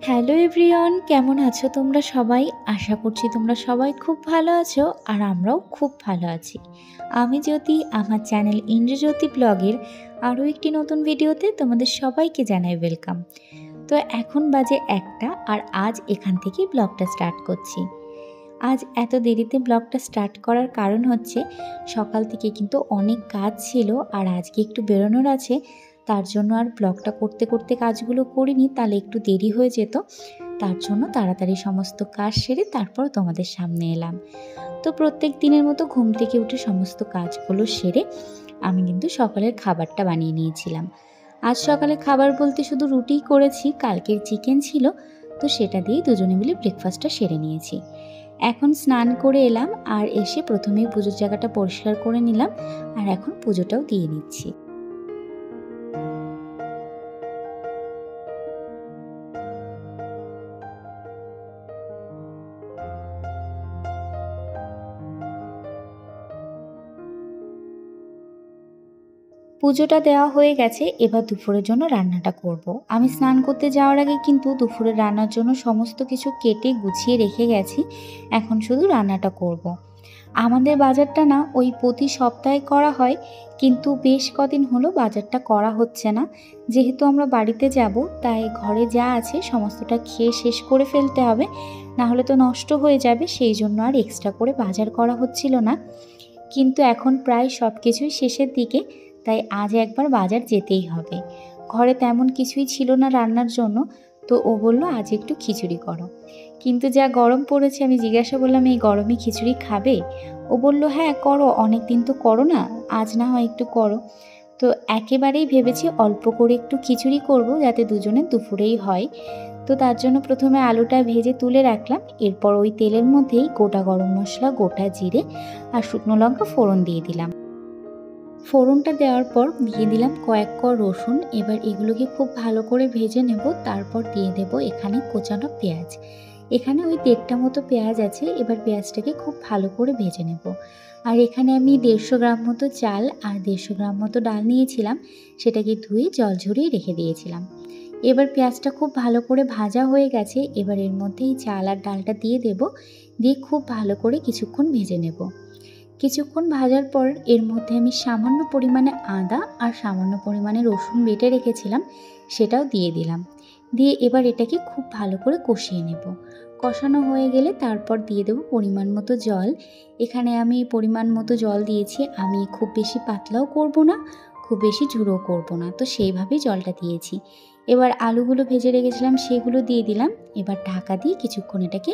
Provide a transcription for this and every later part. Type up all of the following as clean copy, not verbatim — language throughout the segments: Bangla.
হ্যালো এভরিওয়ান, কেমন আছো তোমরা সবাই? আশা করছি তোমরা সবাই খুব ভালো আছো আর আমরাও খুব ভালো আছি। আমি জ্যোতি, আমার চ্যানেল ইন্দ্রজ্যোতি ব্লগের আরও একটি নতুন ভিডিওতে তোমাদের সবাইকে জানাই ওয়েলকাম। তো এখন বাজে 1টা আর আজ এখান থেকেই ব্লগটা স্টার্ট করছি। আজ এত দেরিতে ব্লগটা স্টার্ট করার কারণ হচ্ছে সকাল থেকে কিন্তু অনেক কাজ ছিল আর আজকে একটু বেরোনোর আছে, তার জন্য আর ব্লগটা করতে করতে কাজগুলো করিনি, তাহলে একটু দেরি হয়ে যেত। তার জন্য তাড়াতাড়ি সমস্ত কাজ সেরে তারপর তোমাদের সামনে এলাম। তো প্রত্যেক দিনের মতো ঘুম থেকে উঠে সমস্ত কাজগুলো সেরে আমি কিন্তু সকালের খাবারটা বানিয়ে নিয়েছিলাম। আজ সকালে খাবার বলতে শুধু রুটিই করেছি, কালকের চিকেন ছিল, তো সেটা দিয়েই দুজনে মিলে ব্রেকফাস্টটা সেরে নিয়েছি। এখন স্নান করে এলাম আর এসে প্রথমেই পুজোর জায়গাটা পরিষ্কার করে নিলাম আর এখন পুজোটাও দিয়ে নিচ্ছি। পুজোটা দেওয়া হয়ে গেছে, এবার দুপুরের জন্য রান্নাটা করব। আমি স্নান করতে যাওয়ার আগে কিন্তু দুপুরের রান্নার জন্য সমস্ত কিছু কেটে গুছিয়ে রেখে গেছি, এখন শুধু রান্নাটা করব। আমাদের বাজারটা না ওই প্রতি সপ্তাহে করা হয়, কিন্তু বেশ কদিন হলো বাজারটা করা হচ্ছে না। যেহেতু আমরা বাড়িতে যাব, তাই ঘরে যা আছে সমস্তটা খেয়ে শেষ করে ফেলতে হবে, না হলে তো নষ্ট হয়ে যাবে, সেই জন্য আর এক্সট্রা করে বাজার করা হচ্ছিল না। কিন্তু এখন প্রায় সব কিছুই শেষের দিকে, তাই আজ একবার বাজার যেতেই হবে। ঘরে তেমন কিছুই ছিল না রান্নার জন্য, তো ও বলল আজ একটু খিচুড়ি করো। কিন্তু যা গরম পড়েছে, আমি জিজ্ঞাসা করলাম এই গরমে খিচুড়ি খাবে? ও বলল হ্যাঁ করো, অনেক দিন তো করো না, আজ না হয় একটু করো। তো একেবারেই ভেবেছি অল্প করে একটু খিচুড়ি করব, যাতে দুজনে দুপুরেই হয়। তো তার জন্য প্রথমে আলুটা ভেজে তুলে রাখলাম, এরপর ওই তেলের মধ্যেই গোটা গরম মশলা, গোটা জিরে আর শুকনো লঙ্কা ফোড়ন দিয়ে দিলাম। ফোড়নটা দেওয়ার পর দিয়ে দিলাম কয়েক কোয়া রসুন। এবার এগুলোকে খুব ভালো করে ভেজে নেব, তারপর দিয়ে দেব এখানে কোচানো পেঁয়াজ। এখানে ওই 1.5টা মতো পেঁয়াজ আছে, এবার পেঁয়াজটাকে খুব ভালো করে ভেজে নেব। আর এখানে আমি 150 গ্রাম মতো চাল আর 150 গ্রাম মতো ডাল নিয়েছিলাম, সেটাকে ধুয়ে জল ঝরিয়ে রেখে দিয়েছিলাম। এবার পেঁয়াজটা খুব ভালো করে ভাজা হয়ে গেছে, এবার এর মধ্যে এই চাল আর ডালটা দিয়ে দেব, দিয়ে খুব ভালো করে কিছুক্ষণ ভেজে নেব। কিছুক্ষণ ভাজার পর এর মধ্যে আমি সামান্য পরিমাণে আদা আর সামান্য পরিমাণে রসুন বেটে রেখেছিলাম, সেটাও দিয়ে দিলাম। দিয়ে এবার এটাকে খুব ভালো করে কষিয়ে নেব। কষানো হয়ে গেলে তারপর দিয়ে দেবো পরিমাণ মতো জল। এখানে আমি পরিমাণ মতো জল দিয়েছি, আমি খুব বেশি পাতলাও করব না, খুব বেশি ঝুড়োও করব না, তো সেইভাবেই জলটা দিয়েছি। এবার আলুগুলো ভেজে রেখেছিলাম সেগুলো দিয়ে দিলাম, এবার ঢাকা দিয়ে কিছুক্ষণ এটাকে।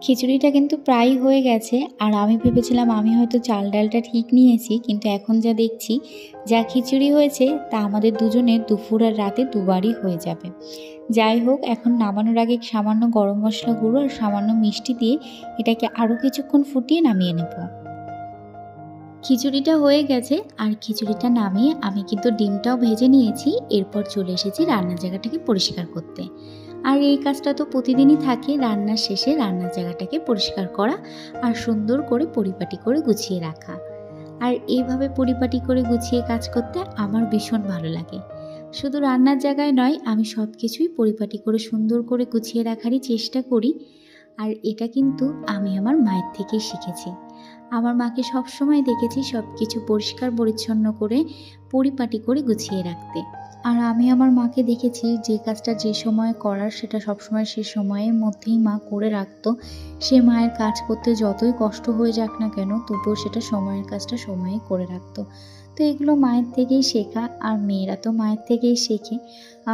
খিচুড়িটা কিন্তু প্রায় হয়ে গেছে, আর আমি ভেবেছিলাম আমি হয়তো চাল ডালটা ঠিক নিয়েছি, কিন্তু এখন যা দেখছি যা খিচুড়ি হয়েছে তা আমাদের দুজনের দুপুর আর রাতে দুবারই হয়ে যাবে। যাই হোক, এখন নামানোর আগে সামান্য গরম মশলা গুঁড়ো আর সামান্য মিষ্টি দিয়ে এটাকে আরও কিছুক্ষণ ফুটিয়ে নামিয়ে নেব। খিচুড়িটা হয়ে গেছে, আর খিচুড়িটা নামিয়ে আমি কিন্তু ডিমটাও ভেজে নিয়েছি। এরপর চলে এসেছি রান্নার জায়গাটাকে পরিষ্কার করতে। আর এই কাজটা তো প্রতিদিনই থাকে, রান্নার শেষে রান্নার জায়গাটাকে পরিষ্কার করা আর সুন্দর করে পরিপাটি করে গুছিয়ে রাখা। আর এইভাবে পরিপাটি করে গুছিয়ে কাজ করতে আমার ভীষণ ভালো লাগে। শুধু রান্নার জায়গায় নয়, আমি সব কিছুই পরিপাটি করে সুন্দর করে গুছিয়ে রাখারই চেষ্টা করি। আর এটা কিন্তু আমি আমার মায়ের থেকেই শিখেছি। আমার মাকে সবসময় দেখেছি সব কিছু পরিষ্কার পরিচ্ছন্ন করে পরিপাটি করে গুছিয়ে রাখতে। আর আমি আমার মাকে দেখেছি যে কাজটা যে সময় করার সেটা সবসময় সে সময়ের মধ্যেই মা করে রাখতো। সে মায়ের কাজ করতে যতই কষ্ট হয়ে যাক না কেন, তবুও সেটা সময়ের কাজটা সময়ে করে রাখতো। তো এগুলো মায়ের থেকেই শেখা, আর মেয়েরা তো মায়ের থেকেই শেখে।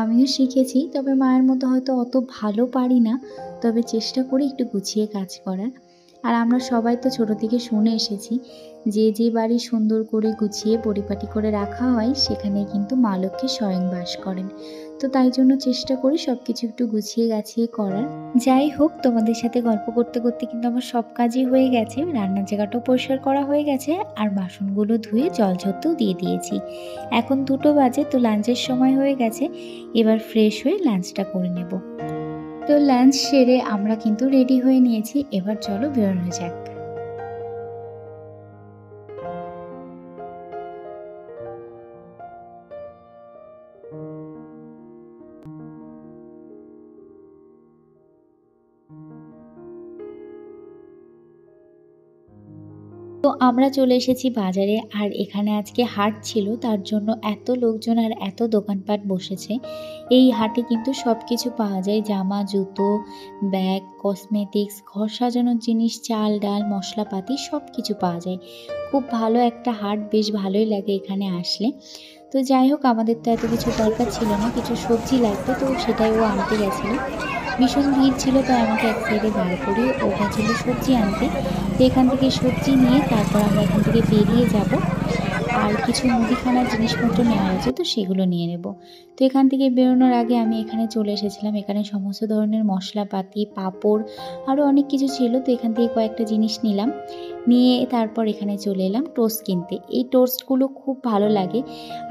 আমিও শিখেছি, তবে মায়ের মতো হয়তো অত ভালো পারি না, তবে চেষ্টা করি একটু গুছিয়ে কাজ করার। আর আমরা সবাই তো ছোটো থেকে শুনে এসেছি যে যে বাড়ি সুন্দর করে গুছিয়ে পরিপাটি করে রাখা হয় সেখানে কিন্তু মা লক্ষ্মী স্বয়ং বাস করেন। তো তাই জন্য চেষ্টা করি সব কিছু একটু গুছিয়ে গাছিয়ে করার। যাই হোক, তোমাদের সাথে গল্প করতে করতে কিন্তু আমার সব কাজই হয়ে গেছে। রান্নার জায়গাটাও পরিষ্কার করা হয়ে গেছে, আর বাসনগুলো ধুয়ে জল ঝরতেও দিয়ে দিয়েছি। এখন 2টো বাজে, তো লাঞ্চের সময় হয়ে গেছে। এবার ফ্রেশ হয়ে লাঞ্চটা করে নেব। তো লাঞ্চ সেরে আমরা কিন্তু রেডি হয়ে নিয়েছি, এবার চলো বেরোনো যাক। তো আমরা চলে এসেছি বাজারে, আর এখানে আজকে হাট ছিল, তার জন্য এত লোকজন আর এত দোকানপাট বসেছে। এই হাটে কিন্তু সব কিছু পাওয়া যায়, জামা, জুতো, ব্যাগ, কসমেটিক্স, ঘর সাজানোর জিনিস, চাল ডাল, মশলাপাতি সব কিছু পাওয়া যায়। খুব ভালো একটা হাট, বেশ ভালোই লাগে এখানে আসলে। তো যাই হোক, আমাদের তো এত কিছু দরকার ছিল না, কিছু সবজি লাগতো, তো সেটাই ও আনতে গেছিলো। ভীষণ ভিড় ছিল, তাই আমাকে এক সাইডে দাঁড় করিয়ে ও গেছিলো সবজি আনতে। তো এখান থেকে সবজি নিয়ে তারপর আমরা এখান থেকে বেরিয়ে যাব, আর কিছু মুদিখানার জিনিসপত্র নেওয়ার আছে, তো সেগুলো নিয়ে নেব। তো এখান থেকে বেরোনোর আগে আমি এখানে চলে এসেছিলাম। এখানে সমস্ত ধরনের মশলাপাতি, পাঁপড়, আরও অনেক কিছু ছিল। তো এখান থেকে কয়েকটা জিনিস নিলাম, নিয়ে তারপর এখানে চলে এলাম টোস্ট কিনতে। এই টোস্টগুলো খুব ভালো লাগে,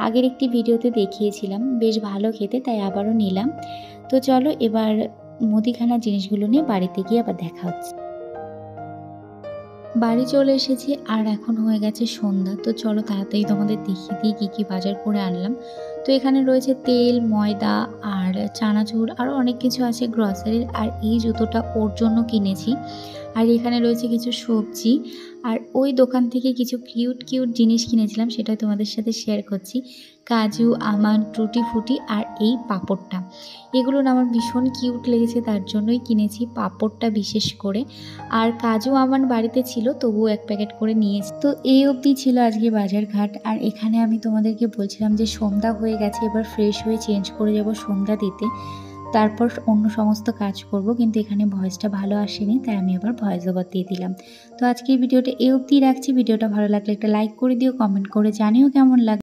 আগের একটি ভিডিওতে দেখিয়েছিলাম, বেশ ভালো খেতে, তাই আবারও নিলাম। তো চলো এবার মুদিখানার জিনিসগুলো নিয়ে বাড়িতে গিয়ে আবার দেখা হচ্ছে। বাড়ি চলে এসেছি, আর এখন হয়ে গেছে সন্ধ্যা। তো চলো তাড়াতাড়ি তোমাদের দেখিয়ে দিই কী কী বাজার করে আনলাম। তো এখানে রয়েছে তেল, ময়দা, আর চানাচুর, আরও অনেক কিছু আছে গ্রসারির। আর এই জুতোটা ওর জন্য কিনেছি। আর এখানে রয়েছে কিছু সবজি, আর ওই দোকান থেকে কিছু কিউট কিউট জিনিস কিনেছিলাম, সেটা তোমাদের সাথে শেয়ার করছি। কাজু, আমন্ড, টুটি ফুটি, আর এই পাঁপড়টা, এগুলো না আমার ভীষণ কিউট লেগেছে, তার জন্যই কিনেছি পাঁপড়টা বিশেষ করে। আর কাজু আমন্ড বাড়িতে ছিল, তবুও এক প্যাকেট করে নিয়েছি। তো এই অবধি ছিল আজকে বাজার ঘাট। আর এখানে আমি তোমাদেরকে বলছিলাম যে সন্ধ্যা হয়ে গেছে, এবার ফ্রেশ হয়ে চেঞ্জ করে যাব সন্ধ্যা দিতে, তারপর অন্য সমস্ত কাজ করব। কিন্তু এখানে ভয়েসটা ভালো আসেনি, তাই আমি আবার ভয়েস ওভার দিয়ে দিলাম। তো আজকের ভিডিওটা এই অবধি রাখছি। ভিডিওটা ভালো লাগলে একটা লাইক করে দিও, কমেন্ট করে জানিও কেমন লাগে।